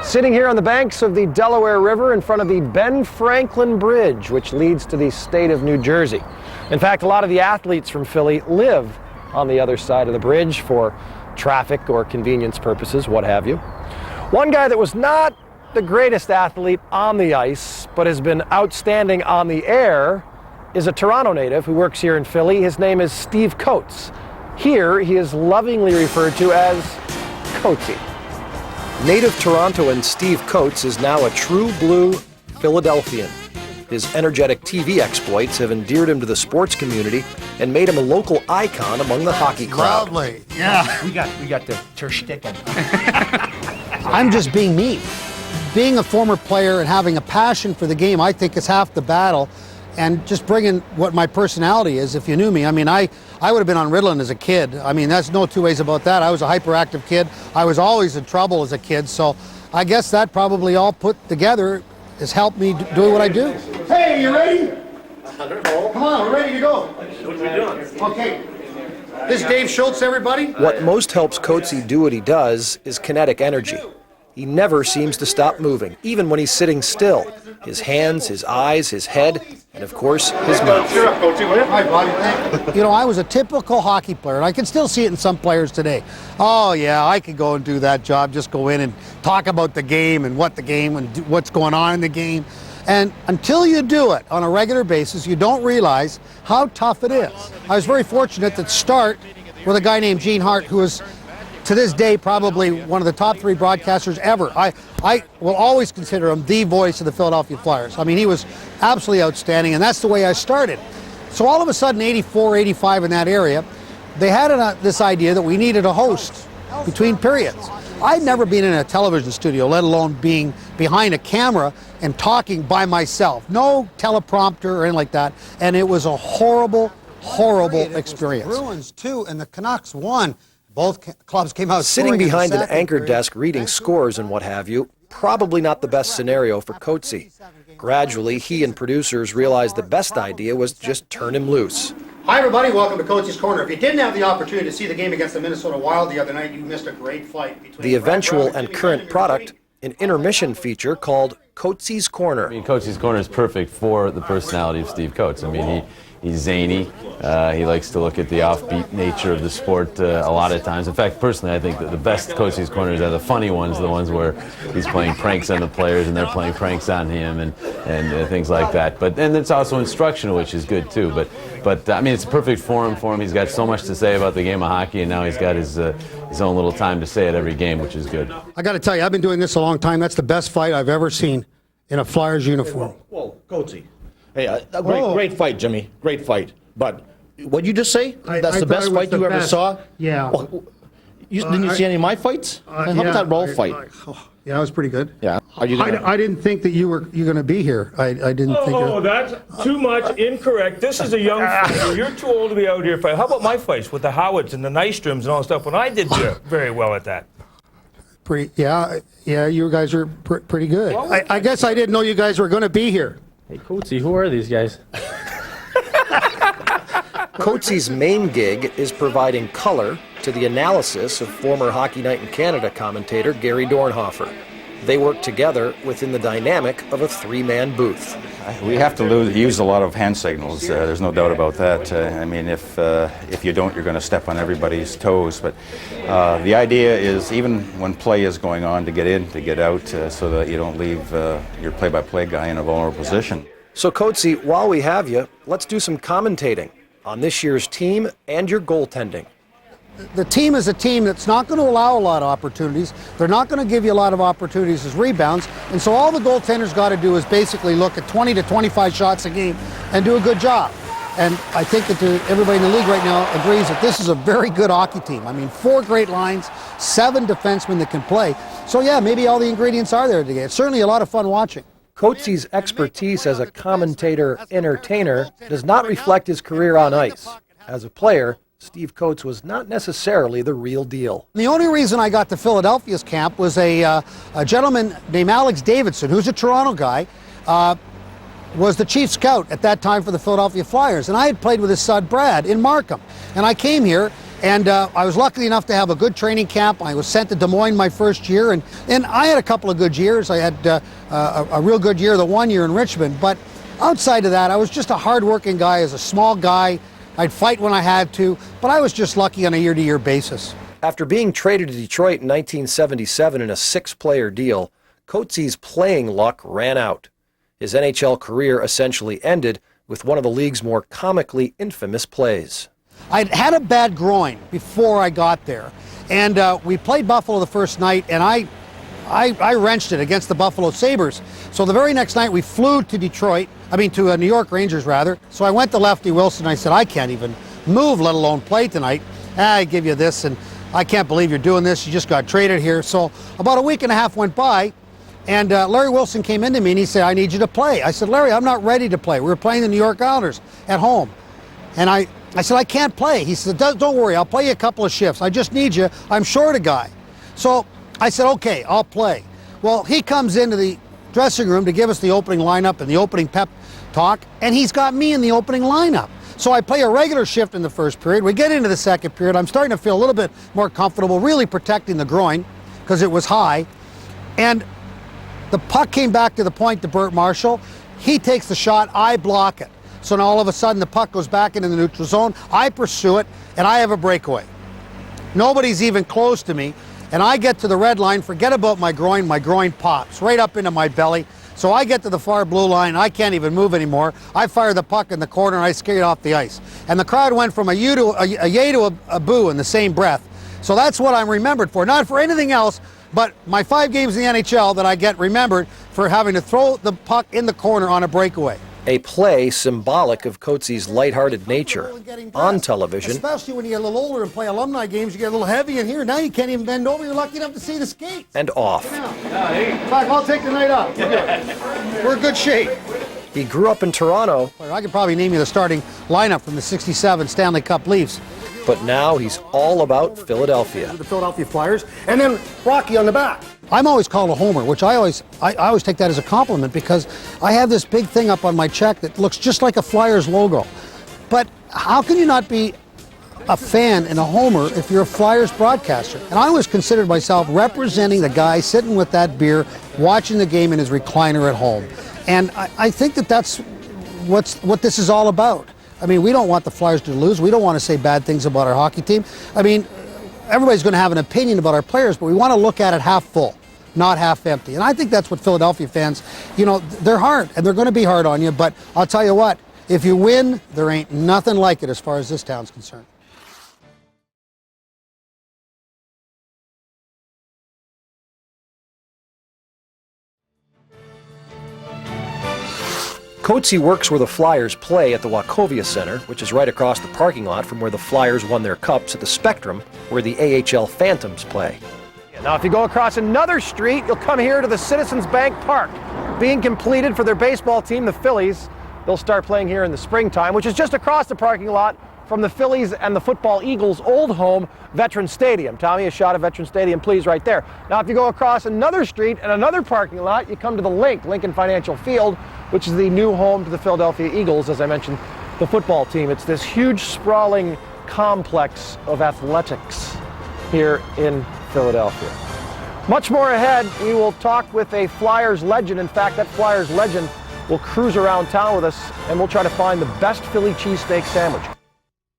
Sitting here on the banks of the Delaware River in front of the Ben Franklin Bridge, which leads to the state of New Jersey. In fact, a lot of the athletes from Philly live on the other side of the bridge for traffic or convenience purposes, what have you. One guy that was not the greatest athlete on the ice, but has been outstanding on the air, is a Toronto native who works here in Philly. His name is Steve Coates. Here, he is lovingly referred to as Coatsey. Native Torontoan Steve Coates is now a true blue Philadelphian. His energetic TV exploits have endeared him to the sports community and made him a local icon among the hockey crowd. Lovely, yeah. We got the Tershticken. I'm just being me. Being a former player and having a passion for the game, I think is half the battle. And just bringing what my personality is, if you knew me, I mean, I would have been on Ritalin as a kid. I mean, that's no two ways about that. I was a hyperactive kid. I was always in trouble as a kid. So I guess that probably all put together has helped me do what I do. Hey, you ready? Come on, we're ready to go. What are we doing? Okay. This is Dave Schultz, everybody. What most helps Coatsey do what he does is kinetic energy. He never seems to stop moving, even when he's sitting still. His hands, his eyes, his head, and of course, his mouth. Cheer up, Coatsey, will you? Hi, buddy. You know, I was a typical hockey player, and I can still see it in some players today. Oh, yeah, I could go and do that job, just go in and talk about the game and what's going on in the game. And until you do it on a regular basis, you don't realize how tough it is. I was very fortunate to start with a guy named Gene Hart, who is, to this day, probably one of the top 3 broadcasters ever. I will always consider him the voice of the Philadelphia Flyers. I mean, he was absolutely outstanding, and that's the way I started. So all of a sudden, 84, 85 in that area, they had this idea that we needed a host between periods. I'd never been in a television studio, let alone being behind a camera and talking by myself. No teleprompter or anything like that, and it was a horrible, horrible experience. Bruins 2 and the Canucks 1. Both clubs came out sitting behind an anchor desk reading scores and what have you, probably not the best scenario for Coatsey. Gradually, he and producers realized the best idea was to just turn him loose. Hi, everybody. Welcome to Coatsey's Corner. If you didn't have the opportunity to see the game against the Minnesota Wild the other night, you missed a great fight between the eventual and current product, an intermission feature called Coatsey's Corner. I mean, Coatsey's Corner is perfect for the personality of Steve Coates. I mean, he's zany. He likes to look at the offbeat nature of the sport a lot of times. In fact, personally, I think that the best Coatsey's Corners are the funny ones, the ones where he's playing pranks on the players and they're playing pranks on him and things like that. But and it's also instructional, which is good too. But I mean, it's a perfect forum for him. He's got so much to say about the game of hockey, and now he's got his own little time to say it every game, which is good. I got to tell you, I've been doing this a long time. That's the best fight I've ever seen in a Flyers uniform. Whoa, Coatsey. Hey, great fight, Jimmy. Great fight. But what'd you just say? That's the best fight you ever saw? Yeah. Oh, didn't you see any of my fights? How about that roll fight? Yeah, that was pretty good. Yeah. I didn't think that you were going to be here. I didn't think. Oh, that's too much incorrect. This is a young fighter. You're too old to be out here fighting. How about my fights with the Howards and the Nystroms and all that stuff when I did very well at that? Yeah, you guys are pretty good. I guess I didn't know you guys were going to be here. Hey, Coatsey, who are these guys? Coatsey's main gig is providing color to the analysis of former Hockey Night in Canada commentator Gary Dornhoefer. They work together within the dynamic of a 3-man booth. We have to use a lot of hand signals. There's no doubt about that. I mean, if you don't, you're going to step on everybody's toes. But the idea is, even when play is going on, to get in, to get out, so that you don't leave your play-by-play guy in a vulnerable position. So Coatsey, while we have you, let's do some commentating on this year's team and your goaltending. The team is a team that's not going to allow a lot of opportunities. They're not going to give you a lot of opportunities as rebounds. And so all the goaltenders got to do is basically look at 20 to 25 shots a game and do a good job. And I think that everybody in the league right now agrees that this is a very good hockey team. I mean, 4 great lines, 7 defensemen that can play. So yeah, maybe all the ingredients are there today. It's certainly a lot of fun watching. Coatsey's expertise as a commentator-entertainer does not reflect his career on ice. As a player, Steve Coates was not necessarily the real deal. The only reason I got to Philadelphia's camp was a gentleman named Alex Davidson, who's a Toronto guy, was the chief scout at that time for the Philadelphia Flyers. And I had played with his son Brad in Markham. And I came here, And I was lucky enough to have a good training camp. I was sent to Des Moines my first year, and I had a couple of good years. I had a real good year the one year in Richmond, but outside of that, I was just a hard-working guy. As a small guy, I'd fight when I had to, but I was just lucky on a year-to-year basis. After being traded to Detroit in 1977 in a 6-player deal, Coatsey's playing luck ran out. His NHL career essentially ended with one of the league's more comically infamous plays. I'd had a bad groin before I got there, and we played Buffalo the first night, and I wrenched it against the Buffalo Sabres. So the very next night we flew to to New York Rangers rather. So I went to Lefty Wilson and I said, I can't even move, let alone play tonight. I give you this, and I can't believe you're doing this. You just got traded here. So about a week and a half went by, and Larry Wilson came into me and he said, I need you to play. I said, Larry, I'm not ready to play. We were playing the New York Islanders at home. And I said, I can't play. He said, don't worry, I'll play you a couple of shifts. I just need you. I'm short a guy. So I said, okay, I'll play. Well, he comes into the dressing room to give us the opening lineup and the opening pep talk, and he's got me in the opening lineup. So I play a regular shift in the first period. We get into the second period. I'm starting to feel a little bit more comfortable, really protecting the groin because it was high. And the puck came back to the point to Burt Marshall. He takes the shot, I block it. So now all of a sudden the puck goes back into the neutral zone. I pursue it, and I have a breakaway. Nobody's even close to me. And I get to the red line, forget about my groin pops right up into my belly. So I get to the far blue line, I can't even move anymore. I fire the puck in the corner and I skate off the ice. And the crowd went from a yay to a boo in the same breath. So that's what I'm remembered for. Not for anything else, but my 5 games in the NHL that I get remembered for having to throw the puck in the corner on a breakaway. A play symbolic of Coatsey's lighthearted nature. On television, especially when you get a little older and play alumni games, you get a little heavy in here. Now you can't even bend over. You're lucky enough to see the skates. And off. In fact, I'll take the night off. We're in good shape. He grew up in Toronto. I could probably name you the starting lineup from the '67 Stanley Cup Leafs. But now he's all about Philadelphia. The Philadelphia Flyers, and then Rocky on the back. I'm always called a homer, which I always take that as a compliment because I have this big thing up on my check that looks just like a Flyers logo. But how can you not be a fan and a homer if you're a Flyers broadcaster? And I always considered myself representing the guy sitting with that beer, watching the game in his recliner at home. And I think that's what this is all about. I mean, we don't want the Flyers to lose. We don't want to say bad things about our hockey team. I mean, everybody's going to have an opinion about our players, but we want to look at it half full, not half empty. And I think that's what Philadelphia fans, they're hard, and they're going to be hard on you. But I'll tell you what, if you win, there ain't nothing like it as far as this town's concerned. Coatsey works where the Flyers play at the Wachovia Center, which is right across the parking lot from where the Flyers won their cups at the Spectrum, where the AHL Phantoms play. Now, if you go across another street, you'll come here to the Citizens Bank Park. Being completed for their baseball team, the Phillies. They'll start playing here in the springtime, which is just across the parking lot from the Phillies and the Football Eagles' old home, Veterans Stadium. Tommy, a shot of Veterans Stadium, please, right there. Now, if you go across another street and another parking lot, you come to the Lincoln Financial Field, which is the new home to the Philadelphia Eagles, as I mentioned, the football team. It's this huge, sprawling complex of athletics here in Philadelphia. Much more ahead. We will talk with a Flyers legend. In fact, that Flyers legend will cruise around town with us, and we'll try to find the best Philly cheesesteak sandwich.